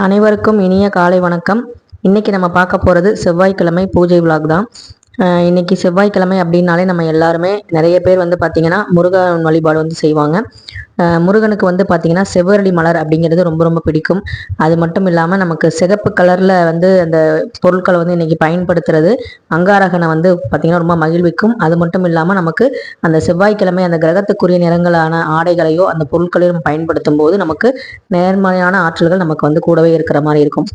அனைவருக்கும் இனிய காலை வணக்கம். இன்னைக்கு நம்ம பார்க்க போகிறது செவ்வாய்க்கிழமை பூஜை விலாக் தான். இன்னைக்கு செவ்வாய்க்கிழமை அப்படின்னாலே நம்ம எல்லாருமே நிறைய பேர் வந்து பார்த்திங்கன்னா முருகன் வழிபாடு வந்து செய்வாங்க. முருகனுக்கு வந்து பார்த்திங்கன்னா செவ்வரளி மலர் அப்படிங்கிறது ரொம்ப ரொம்ப பிடிக்கும். அது மட்டும் இல்லாமல் நமக்கு சிகப்பு கலரில் வந்து அந்த பொருட்களை வந்து இன்றைக்கி பயன்படுத்துறது அங்காரகனை வந்து பார்த்திங்கன்னா ரொம்ப மகிழ்விக்கும். அது மட்டும் இல்லாமல் நமக்கு அந்த செவ்வாய்க்கிழமை அந்த கிரகத்துக்குரிய நிறங்களான ஆடைகளையோ அந்த பொருட்களையும் நம்ம பயன்படுத்தும் போது நமக்கு நேர்மறையான ஆற்றல்கள் நமக்கு வந்து கூடவே இருக்கிற மாதிரி இருக்கும்.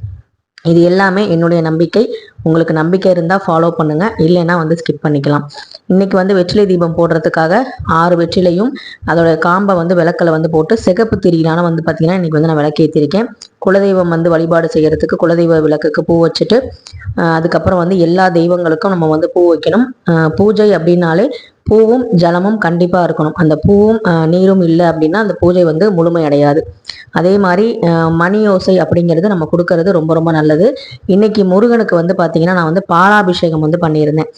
இது எல்லாமே என்னுடைய நம்பிக்கை. உங்களுக்கு நம்பிக்கை இருந்தால் ஃபாலோ பண்ணுங்க, இல்லைன்னா வந்து ஸ்கிப் பண்ணிக்கலாம். இன்னைக்கு வந்து வெற்றிலை தீபம் போடுறதுக்காக 6 வெற்றிலையும் அதோட காம்பை வந்து விளக்கில் வந்து போட்டு சிகப்பு திரியிலான வந்து பார்த்தீங்கன்னா இன்னைக்கு வந்து நான் விளக்கேற்றிருக்கேன். குலதெய்வம் வந்து வழிபாடு செய்யறதுக்கு குலதெய்வ விளக்குக்கு பூ வச்சுட்டு அதுக்கப்புறம் வந்து எல்லா தெய்வங்களுக்கும் நம்ம வந்து பூ வைக்கணும். பூஜை அப்படின்னாலே பூவும் ஜலமும் கண்டிப்பா இருக்கணும். அந்த பூவும் நீரும் இல்லை அப்படின்னா அந்த பூஜை வந்து முழுமை அடையாது. அதே மாதிரி மணி ஓசை அப்படிங்கிறது நம்ம கொடுக்கறது ரொம்ப ரொம்ப நல்லது. இன்னைக்கு முருகனுக்கு வந்து பாத்தீங்கன்னா நான் வந்து பாலாபிஷேகம் வந்து பண்ணியிருந்தேன்.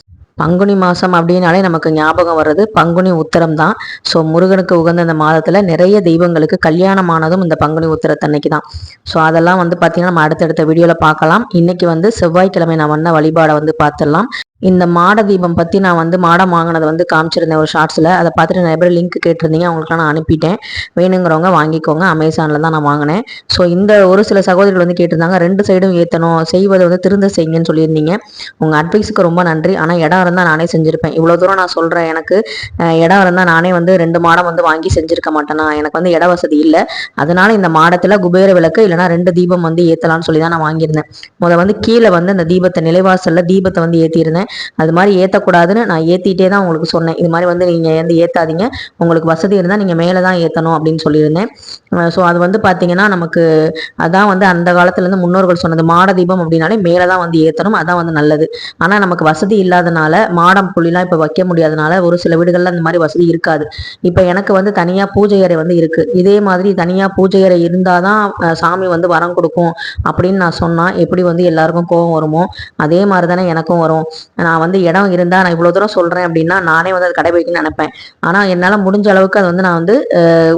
பங்குனி மாதம் அப்படின்னாலே நமக்கு ஞாபகம் வர்றது பங்குனி உத்திரம் தான். ஸோ முருகனுக்கு உகந்த இந்த மாதத்தில் நிறைய தெய்வங்களுக்கு கல்யாணமானதும் இந்த பங்குனி உத்திரத்தன்னைக்கு தான். ஸோ அதெல்லாம் வந்து பார்த்தீங்கன்னா நம்ம அடுத்தடுத்த வீடியோவில் பார்க்கலாம். இன்னைக்கு வந்து செவ்வாய்க்கிழமை நான் வந்த வழிபாடை வந்து பார்த்துடலாம். இந்த மாட தீபம் பற்றி நான் வந்து மாடம் வாங்கினதை வந்து காமிச்சிருந்தேன் ஒரு ஷார்ட்ஸில். அதை பார்த்துட்டு நிறைய பேர் லிங்க் கேட்டிருந்தீங்க, அவங்களுக்குலாம் நான் அனுப்பிட்டேன். வேணுங்கிறவங்க வாங்கிக்கோங்க, அமேசானில் தான் நான் வாங்கினேன். ஸோ இந்த ஒரு சில சகோதரிகள் வந்து கேட்டிருந்தாங்க 2 சைடும் ஏற்றணும், செய்வதை வந்து திருந்த செய்யுங்கன்னு சொல்லியிருந்தீங்க. உங்கள் அட்வைஸுக்கு ரொம்ப நன்றி. ஆனால் இடம் இருந்தால் நானே செஞ்சுருப்பேன். இவ்வளோ தூரம் நான் சொல்கிறேன், எனக்கு இடம் இருந்தால் நானே வந்து 2 மாடம் வந்து வாங்கி செஞ்சுருக்க மாட்டேனா. எனக்கு வந்து இட வசதி இல்லை. அதனால இந்த மாடத்தில் குபேர விளக்கு இல்லைனா 2 தீபம் வந்து ஏற்றலாம்னு சொல்லி தான் நான் வாங்கியிருந்தேன். வந்து கீழே வந்து இந்த தீபத்தை நிலைவாசலில் தீபத்தை வந்து ஏற்றிருந்தேன். அது மாதிரி ஏற்றக்கூடாதுன்னு நான் ஏற்றிட்டே தான் உங்களுக்கு சொன்னேன். இது மாதிரி வந்து நீங்கள் வந்து ஏற்றாதீங்க, உங்களுக்கு வசதி இருந்தால் நீங்கள் மேலே தான் ஏற்றணும் அப்படின்னு சொல்லியிருந்தேன். ஸோ அது வந்து பார்த்தீங்கன்னா நமக்கு அதான் வந்து அந்த காலத்துலேருந்து முன்னோர்கள் சொன்னது. மாட தீபம் அப்படின்னாலே மேலே தான் வந்து ஏற்றணும், அதான் வந்து நல்லது. ஆனால் நமக்கு வசதி இல்லாதனால மாடம் புள்ளிலாம் இப்போ வைக்க முடியாதனால ஒரு சில வீடுகளில் அந்த மாதிரி வசதி இருக்காது. இப்போ எனக்கு வந்து தனியாக பூஜை அறை வந்து இருக்குது. இதே மாதிரி தனியாக பூஜை அறை இருந்தால் தான் சாமி வந்து வரம் கொடுக்கும் அப்படின்னு நான் சொன்னால் எப்படி வந்து எல்லாருக்கும் கோபம் வருமோ அதே மாதிரி தானே எனக்கும் வரும். நான் வந்து இடம் இருந்தால் நான் இவ்வளோ தூரம் சொல்கிறேன் அப்படின்னா நானே வந்து அது கடைபிடிக்கணும்னு நினைப்பேன். ஆனால் என்னால் முடிஞ்ச அளவுக்கு அது வந்து நான் வந்து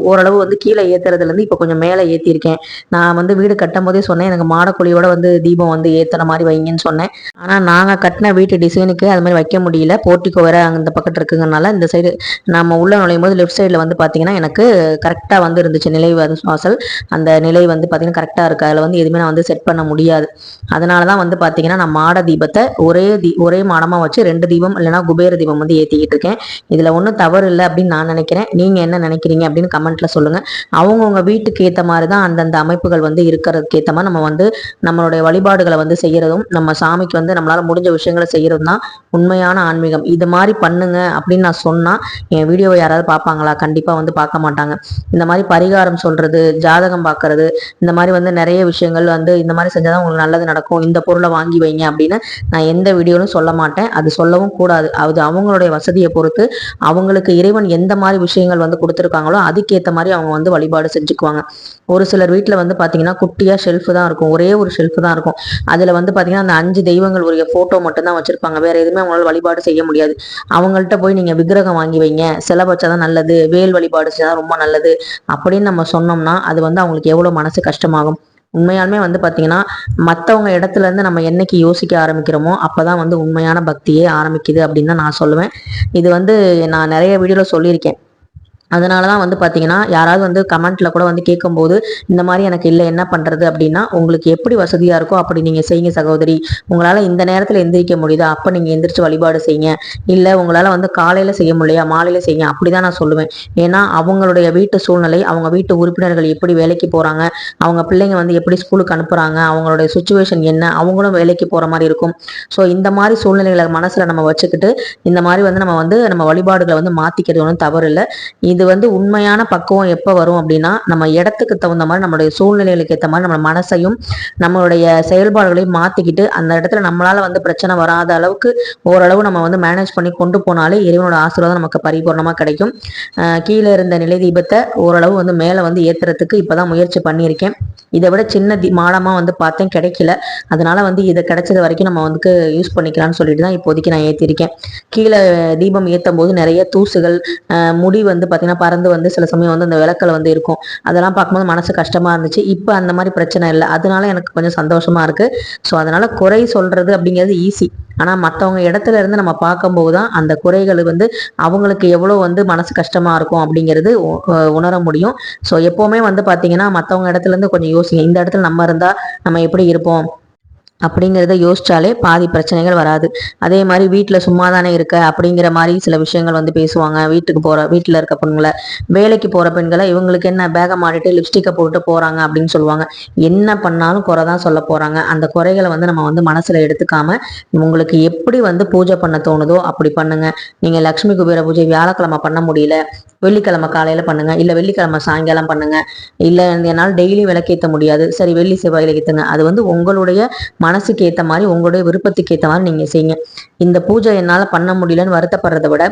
ஓரளவு வந்து கீழே ஏற்றுறதுலேருந்து இப்போ கொஞ்சம் மேலே ஏற்றிருக்கேன். நான் வந்து வீடு கட்டும் போதே சொன்னேன், எனக்கு மாடக்குழியோட வந்து தீபம் வந்து ஏற்றுற மாதிரி வைங்கன்னு சொன்னேன். ஆனால் நாங்கள் கட்டின வீட்டு டிசைனுக்கு அது மாதிரி வைக்க முடியல. போர்ட்டிக்கோ வேற அந்த பக்கத்தில் இருக்குங்கனால இந்த சைடு நம்ம உள்ள நுழையும் போது லெஃப்ட் சைடில் வந்து பார்த்தீங்கன்னா எனக்கு கரெக்டாக வந்து இருந்துச்சு நிலை வாசல். அந்த நிலை வந்து பார்த்தீங்கன்னா கரெக்டாக இருக்குது. அதில் வந்து எதுவுமே நான் வந்து செட் பண்ண முடியாது. அதனால தான் வந்து பார்த்தீங்கன்னா நான் மாட தீபத்தை ஒரே மாடமாக வச்சு 2 தீபம் இல்லைனா குபேர தீபம் வந்து ஏற்றிக்கிட்டு இருக்கேன். இதில் ஒன்றும் தவறு இல்லை அப்படின்னு நான் நினைக்கிறேன். நீங்கள் என்ன நினைக்கிறீங்க அப்படின்னு கமெண்ட்ல சொல்லுங்கள். அவங்கவுங்க வீட்டுக்கு ஏற்ற மாதிரி தான் அந்தந்த அமைப்புகள் வந்து இருக்கிறதுக்கு ஏற்ற மாதிரி நம்ம வந்து நம்மளுடைய வழிபாடுகளை வந்து செய்யறதும் நம்ம சாமிக்கு வந்து நம்மளால முடிஞ்ச விஷயங்களை செய்யறதும் தான் உண்மையான ஆன்மீகம். இது மாதிரி பண்ணுங்க அப்படின்னு நான் சொன்னால் என் வீடியோவை யாராவது பார்ப்பாங்களா? கண்டிப்பாக வந்து பார்க்க மாட்டாங்க. இந்த மாதிரி பரிகாரம் சொல்றது, ஜாதகம் பார்க்கறது, இந்த மாதிரி வந்து நிறைய விஷயங்கள் வந்து இந்த மாதிரி செஞ்சாதான் உங்களுக்கு நல்லது நடக்கும், இந்த பொருளை வாங்கி வைங்க அப்படின்னு நான் எந்த வீடியோலும் சொல்ல மாட்டேன். அது சொல்லவும் கூடாது. அது அவங்களுடைய வசதியை பொறுத்து அவங்களுக்கு இறைவன் எந்த மாதிரி விஷயங்கள் வந்து கொடுத்துருக்காங்களோ அதுக்கேற்ற மாதிரி அவங்க வந்து வழிபாடு செஞ்சுக்குவாங்க. ஒரு சிலர் வீட்டில் வந்து பார்த்தீங்கன்னா குட்டியாக ஷெல்ஃபு தான் இருக்கும், ஒரே ஒரு ஷெல்ஃபு தான் இருக்கும். அதில் வந்து பார்த்தீங்கன்னா அந்த 5 தெய்வங்கள் உரிய ஃபோட்டோ மட்டும்தான் வச்சுருப்பாங்க. வேற எதுவுமே அவங்களால வழிபாடு செய்ய முடியாது. அவங்கள்ட்ட போய் நீங்கள் விக்கிரகம் வாங்கி வைங்க, சிலை வச்சாதான் நல்லது, வேல் வழிபாடு செஞ்சாதான் ரொம்ப நல்லது அப்படின்னு நம்ம சொன்னோம்னா அது வந்து அவங்களுக்கு எவ்வளோ மனசு கஷ்டமாகும். உண்மையாலுமே வந்து பார்த்தீங்கன்னா மற்றவங்க இடத்துல இருந்து நம்ம என்னைக்கு யோசிக்க ஆரம்பிக்கிறோமோ அப்போதான் வந்து உண்மையான பக்தியே ஆரம்பிக்குது அப்படின்னு தான் நான் சொல்லுவேன். இது வந்து நான் நிறைய வீடியோவில் சொல்லியிருக்கேன். அதனால தான் வந்து பார்த்தீங்கன்னா யாராவது வந்து கமெண்ட்டில் கூட வந்து கேட்கும்போது இந்த மாதிரி எனக்கு இல்லை என்ன பண்ணுறது அப்படின்னா, உங்களுக்கு எப்படி வசதியாக இருக்கோ அப்படி நீங்கள் செய்யுங்க சகோதரி. உங்களால் இந்த நேரத்தில் எந்திரிக்க முடியுதா அப்போ நீங்கள் எந்திரிச்சு வழிபாடு செய்யுங்க. இல்லை உங்களால் வந்து காலையில் செய்ய முடியலையா மாலையில் செய்யுங்க, அப்படி தான் நான் சொல்லுவேன். ஏன்னா அவங்களுடைய வீட்டு சூழ்நிலை, அவங்க வீட்டு உறுப்பினர்கள் எப்படி வேலைக்கு போகிறாங்க, அவங்க பிள்ளைங்க வந்து எப்படி ஸ்கூலுக்கு அனுப்புகிறாங்க, அவங்களுடைய சுச்சுவேஷன் என்ன, அவங்களும் வேலைக்கு போகிற மாதிரி இருக்கும். ஸோ இந்த மாதிரி சூழ்நிலைகளை மனசில் நம்ம வச்சுக்கிட்டு இந்த மாதிரி வந்து நம்ம வழிபாடுகளை வந்து மாற்றிக்கிறது ஒன்றும் தவறு இல்லை. இது வந்து உண்மையான பக்குவம் எப்போ வரும் அப்படின்னா நம்ம இடத்துக்கு தகுந்த மாதிரி நம்மளுடைய சூழ்நிலைகளுக்கு ஏற்ற மாதிரி நம்ம மனசையும் நம்மளுடைய செயல்பாடுகளையும் மாற்றிக்கிட்டு அந்த இடத்துல நம்மளால வந்து பிரச்சனை வராத அளவுக்கு ஓரளவு நம்ம வந்து மேனேஜ் பண்ணி கொண்டு போனாலே இறைவனோட ஆசீர்வாதம் நமக்கு பரிபூர்ணமாக கிடைக்கும். கீழே இருந்த நிலை தீபத்தை ஓரளவு வந்து மேலே வந்து ஏற்றுறதுக்கு இப்போதான் முயற்சி பண்ணியிருக்கேன். இதை விட சின்ன மாடமாக வந்து பார்த்தேன், கிடைக்கல. அதனால வந்து இதை கிடைச்சது வரைக்கும் நம்ம வந்து யூஸ் பண்ணிக்கலாம்னு சொல்லிட்டு தான் இப்போதைக்கு நான் ஏற்றிருக்கேன். கீழே தீபம் ஏற்றும் போது நிறைய தூசுகள் முடி வந்து பார்த்தீங்கன்னா பார்த்தீங்கன்னா பறந்து வந்து சில சமயம் வந்து அந்த விளக்கில் வந்து இருக்கும். அதெல்லாம் பார்க்கும்போது மனசு கஷ்டமாக இருந்துச்சு. இப்போ அந்த மாதிரி பிரச்சனை இல்லை. அதனால எனக்கு கொஞ்சம் சந்தோஷமாக இருக்குது. ஸோ அதனால் குறை சொல்கிறது அப்படிங்கிறது ஈஸி. ஆனால் மற்றவங்க இடத்துல இருந்து நம்ம பார்க்கும்போது தான் அந்த குறைகள் வந்து அவங்களுக்கு எவ்வளோ வந்து மனசு கஷ்டமாக இருக்கும் அப்படிங்கிறது உணர முடியும். ஸோ எப்போவுமே வந்து பார்த்தீங்கன்னா மற்றவங்க இடத்துல இருந்து கொஞ்சம் யோசிங்க. இந்த இடத்துல நம்ம இருந்தால் நம்ம எப்படி இருப்போம் அப்படிங்கிறத யோசிச்சாலே பாதி பிரச்சனைகள் வராது. அதே மாதிரி வீட்டில் சும்மா தானே இருக்க அப்படிங்கிற மாதிரி சில விஷயங்கள் வந்து பேசுவாங்க. வீட்டில் இருக்க பெண்களை, வேலைக்கு போகிற பெண்களை, இவங்களுக்கு என்ன பேகை மாட்டிட்டு லிப்ஸ்டிக்கை போட்டு போகிறாங்க அப்படின்னு சொல்லுவாங்க. என்ன பண்ணாலும் குறை தான் சொல்ல போகிறாங்க. அந்த குறைகளை வந்து நம்ம வந்து மனசில் எடுத்துக்காம உங்களுக்கு எப்படி வந்து பூஜை பண்ண தோணுதோ அப்படி பண்ணுங்க. நீங்கள் லக்ஷ்மி குபேர பூஜை வியாழக்கிழமை பண்ண முடியல, வெள்ளிக்கிழமை காலையில் பண்ணுங்க, இல்லை வெள்ளிக்கிழமை சாயங்காலம் பண்ணுங்க, இல்லை என்னால் டெய்லி விளக்கேற்ற முடியாது, சரி வெள்ளி செவ்வாயில் ஏற்றுங்க. அது வந்து உங்களுடைய மனசுக்கு ஏற்ற மாதிரி உங்களுடைய விருப்பத்துக்கு ஏற்ற மாதிரி நீங்கள் செய்யுங்க. இந்த பூஜை என்னால் பண்ண முடியலன்னு வருத்தப்படுறதை விட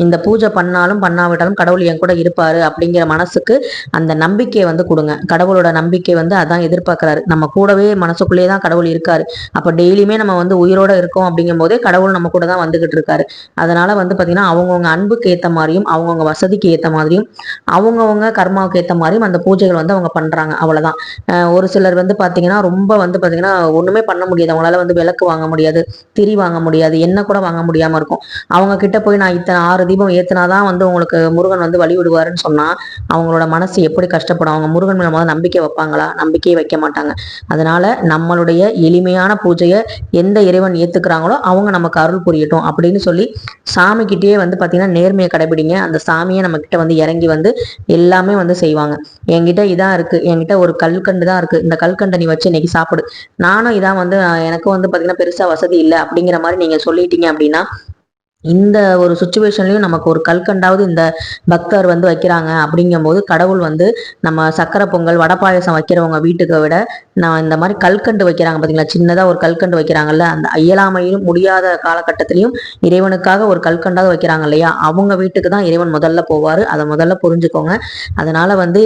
இந்த பூஜை பண்ணாலும் பண்ணாவிட்டாலும் கடவுள் என் கூட இருப்பாரு அப்படிங்கிற மனசுக்கு அந்த நம்பிக்கையை வந்து கொடுங்க. கடவுளோட நம்பிக்கை வந்து அதான் எதிர்பார்க்குறாரு. நம்ம கூடவே மனசுக்குள்ளேயே தான் கடவுள் இருக்காரு. அப்போ டெய்லியுமே நம்ம வந்து உயிரோட இருக்கோம் அப்படிங்கும் போதே கடவுள் நம்ம கூட தான் வந்துகிட்டு இருக்காரு. அதனால வந்து பார்த்தீங்கன்னா அவங்கவுங்க அன்புக்கு ஏற்ற மாதிரியும் அவங்கவுங்க வசதிக்கு ஏற்ற மாதிரியும் அவங்கவுங்க கர்மாவுக்கு ஏற்ற மாதிரியும் அந்த பூஜைகள் வந்து அவங்க பண்றாங்க. அவ்வளவுதான். ஒரு சிலர் வந்து பார்த்தீங்கன்னா ரொம்ப வந்து பார்த்தீங்கன்னா ஒண்ணுமே பண்ண முடியாது. அவங்களால வந்து விளக்கு வாங்க முடியாது, திரி வாங்க முடியாது, எண்ணெய் கூட வாங்க முடியாம இருக்கும். அவங்க கிட்ட போய் நான் இத்தனை 6 தீபம் ஏத்துனாதான் வந்து உங்களுக்கு முருகன் வந்து வழி விடுவாருன்னு சொன்னா அவங்களோட மனசு எப்படி கஷ்டப்படும். அவங்க முருகன் மேல முதல்ல நம்பிக்கை வைப்பாங்களா? நம்பிக்கையை வைக்க மாட்டாங்க. அதனால நம்மளுடைய எளிமையான பூஜையை எந்த இறைவன் ஏத்துக்கிறாங்களோ அவங்க நமக்கு அருள் புரியட்டும் அப்படின்னு சொல்லி சாமி கிட்டேயே வந்து பாத்தீங்கன்னா நேர்மையை கடைபிடிங்க. அந்த சாமியை நம்ம கிட்ட வந்து இறங்கி வந்து எல்லாமே வந்து செய்வாங்க. என்கிட்ட இதான் இருக்கு, என்கிட்ட ஒரு கல்கண்டு தான் இருக்கு, இந்த கல்கண்டை நீ வச்சு இன்னைக்கு சாப்பிடு. நானும் இதான் வந்து எனக்கு வந்து பாத்தீங்கன்னா பெருசா வசதி இல்லை அப்படிங்கிற மாதிரி நீங்க சொல்லிட்டீங்க அப்படின்னா இந்த ஒரு சுச்சுவேஷன்லயும் நமக்கு ஒரு கல்கண்டாவது இந்த பக்தர் வந்து வைக்கிறாங்க அப்படிங்கும்போது கடவுள் வந்து நம்ம சக்கரை பொங்கல் வடை பாயசம் வைக்கிறவங்க வீட்டுக்கு விட நான் இந்த மாதிரி கல்கண்டு வைக்கிறாங்க பார்த்தீங்களா, சின்னதா ஒரு கல்கண்டு வைக்கிறாங்கல்ல, அந்த இயலாமையிலும் முடியாத காலகட்டத்திலையும் இறைவனுக்காக ஒரு கல்கண்டாவது வைக்கிறாங்க இல்லையா, அவங்க வீட்டுக்கு தான் இறைவன் முதல்ல போவாரு. அதை முதல்ல புரிஞ்சுக்கோங்க. அதனால வந்து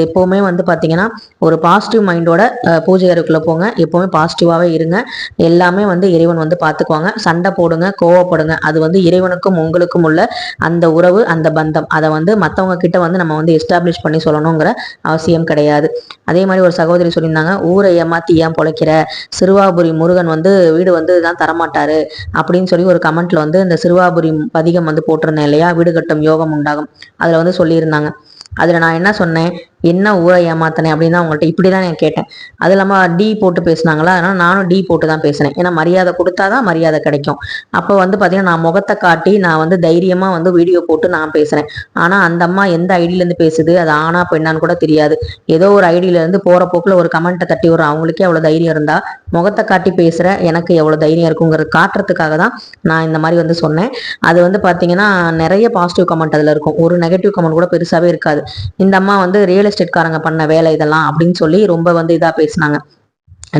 எப்பவுமே வந்து பார்த்தீங்கன்னா ஒரு பாசிட்டிவ் மைண்டோட பூஜை அறைக்குள்ள போங்க. எப்பவுமே பாசிட்டிவாவே இருங்க. எல்லாமே வந்து இறைவன் வந்து பார்த்துக்குவாங்க. சண்டை போடுங்க, கோவப்படுங்க, அது வந்து இறைவனுக்கும் உங்களுக்கும் உள்ள அந்த உறவு, அந்த பந்தம், அதை வந்து மற்றவங்க கிட்ட வந்து நம்ம வந்து எஸ்டாப்ளிஷ் பண்ணி சொல்லணுங்கிற அவசியம் கிடையாது. அதே மாதிரி ஒரு சகோதரி சொல்லியிருந்தாங்க, ஊரை ஏமாத்தி ஏன் பொழைக்கிற, சிறுவாபுரி முருகன் வந்து வீடு வந்து தான் தரமாட்டாரு அப்படின்னு சொல்லி ஒரு கமெண்ட்ல வந்து இந்த சிறுவாபுரி பதிகம் வந்து போட்டிருந்தேன் இல்லையா, வீடு கட்டும் யோகம் உண்டாகும், அதுல வந்து சொல்லியிருந்தாங்க. அதுல நான் என்ன சொன்னேன், என்ன ஊரை ஏமாத்தினேன் அப்படின்னு தான் உங்கள்கிட்ட இப்படி தான் நான் கேட்டேன். அது இல்லாமல் டி போட்டு பேசினாங்களா, அதனால் நானும் டி போட்டு தான் பேசினேன். ஏன்னா மரியாதை கொடுத்தாதான் மரியாதை கிடைக்கும். அப்போ வந்து பார்த்தீங்கன்னா நான் முகத்தை காட்டி நான் வந்து தைரியமாக வந்து வீடியோ போட்டு நான் பேசுகிறேன். ஆனால் அந்த அம்மா எந்த ஐடியிலேருந்து பேசுது, அது ஆனா பெண்ணான்னு கூட தெரியாது. ஏதோ ஒரு ஐடியிலேருந்து போகிற போக்கில் ஒரு கமெண்ட்டை தட்டி விடுறோம். அவங்களுக்கே அவ்வளோ தைரியம் இருந்தால் முகத்தை காட்டி பேசுகிற எனக்கு எவ்வளோ தைரியம் இருக்குங்கிறது காட்டுறதுக்காக தான் நான் இந்த மாதிரி வந்து சொன்னேன். அது வந்து பார்த்தீங்கன்னா நிறைய பாசிட்டிவ் கமெண்ட் அதில் இருக்கும், ஒரு நெகட்டிவ் கமெண்ட் கூட பெருசாகவே இருக்காது. இந்த அம்மா வந்து ரியல் எஸ்டேட்காரங்க பண்ண வேலை இதெல்லாம் அப்படின்னு சொல்லி ரொம்ப வந்து இதா பேசினாங்க.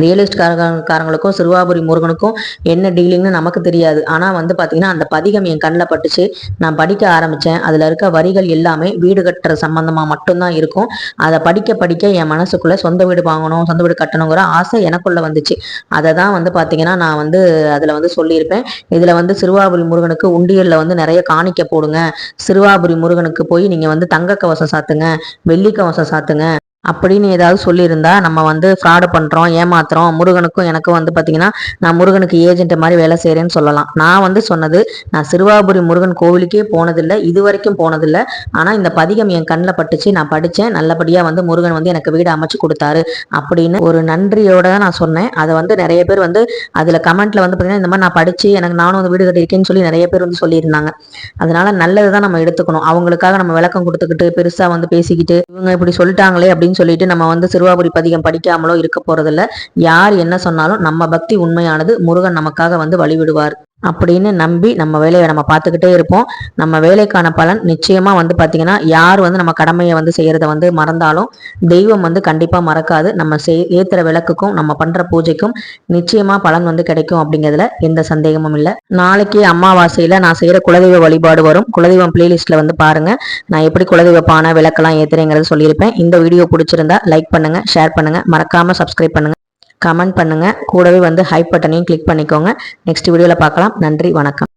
ரியல் எஸ்டேட்காரங்களுக்கும் சிறுவாபுரி முருகனுக்கும் என்ன டீலிங்னு நமக்கு தெரியாது. ஆனால் வந்து பார்த்தீங்கன்னா அந்த பதிகம் என் கண்ணில் பட்டுச்சு. நான் படிக்க ஆரம்பித்தேன். அதில் இருக்க வரிகள் எல்லாமே வீடு கட்டுற சம்பந்தமாக மட்டும்தான் இருக்கும். அதை படிக்க படிக்க என் மனசுக்குள்ளே சொந்த வீடு வாங்கணும், சொந்த வீடு கட்டணுங்கிற ஆசை எனக்குள்ளே வந்துச்சு. அதை தான் வந்து பார்த்தீங்கன்னா நான் வந்து அதில் வந்து சொல்லியிருப்பேன். இதில் வந்து சிறுவாபுரி முருகனுக்கு உண்டியலில் வந்து நிறைய காணிக்க போடுங்க, சிறுவாபுரி முருகனுக்கு போய் நீங்கள் வந்து தங்க கவசம் சாத்துங்க, வெள்ளி கவசம் சாத்துங்க அப்படின்னு ஏதாவது சொல்லியிருந்தா நம்ம வந்து ஃப்ராடு பண்ணுறோம், ஏமாத்துறோம், முருகனுக்கும் எனக்கும் வந்து பார்த்தீங்கன்னா நான் முருகனுக்கு ஏஜென்ட் மாதிரி வேலை செய்கிறேன்னு சொல்லலாம். நான் வந்து சொன்னது, நான் சிறுவாபுரி முருகன் கோவிலுக்கே போனதில்லை, இது வரைக்கும் போனதில்லை. ஆனால் இந்த பதிகம் என் கண்ணில் பட்டுச்சு, நான் படித்தேன், நல்லபடியாக வந்து முருகன் வந்து எனக்கு வீடு அமைச்சு கொடுத்தாரு அப்படின்னு ஒரு நன்றியோட தான் நான் சொன்னேன். அதை வந்து நிறைய பேர் வந்து அதில் கமெண்ட்ல வந்து பார்த்தீங்கன்னா இந்த மாதிரி நான் படித்து எனக்கு நானும் வந்து வீடு கட்டியிருக்கேன்னு சொல்லி நிறைய பேர் வந்து சொல்லியிருந்தாங்க. அதனால நல்லது தான் நம்ம எடுத்துக்கணும். அவங்களுக்காக நம்ம விளக்கம் கொடுத்துக்கிட்டு பெருசாக வந்து பேசிக்கிட்டு இவங்க இப்படி சொல்லிட்டாங்களே அப்படின்னு சொல்லிட்டு நம்ம வந்து சிறுவாபுரி பதிகம் படிக்காமலோ இருக்க போறதில்ல. யார் என்ன சொன்னாலும் நம்ம பக்தி உண்மையானது, முருகன் நமக்காக வந்து வழிவிடுவார் அப்படின்னு நம்பி நம்ம வேலையை நம்ம பார்த்துக்கிட்டே இருப்போம். நம்ம வேலைக்கான பலன் நிச்சயமா வந்து பார்த்தீங்கன்னா யார் வந்து நம்ம கடமையை வந்து செய்யறத வந்து மறந்தாலும் தெய்வம் வந்து கண்டிப்பா மறக்காது. நம்ம ஏத்துற விளக்குக்கும் நம்ம பண்ற பூஜைக்கும் நிச்சயமா பலன் வந்து கிடைக்கும் அப்படிங்கிறதுல எந்த சந்தேகமும் இல்லை. நாளைக்கு அமாவாசையில நான் செய்யற குலதெய்வ வழிபாடு வரும். குலதெய்வம் பிளேலிஸ்ட்ல வந்து பாருங்க, நான் எப்படி குலதெய்வ பானை விளக்கெல்லாம் ஏத்துறேங்கிறத சொல்லியிருப்பேன். இந்த வீடியோ பிடிச்சிருந்தா லைக் பண்ணுங்க, ஷேர் பண்ணுங்க, மறக்காம சப்ஸ்கிரைப் பண்ணுங்க, கமெண்ட் பண்ணுங்க, கூடவே வந்து ஹைப் பட்டனையும் கிளிக் பண்ணிக்கோங்க. நெக்ஸ்ட் வீடியோல பார்க்கலாம். நன்றி, வணக்கம்.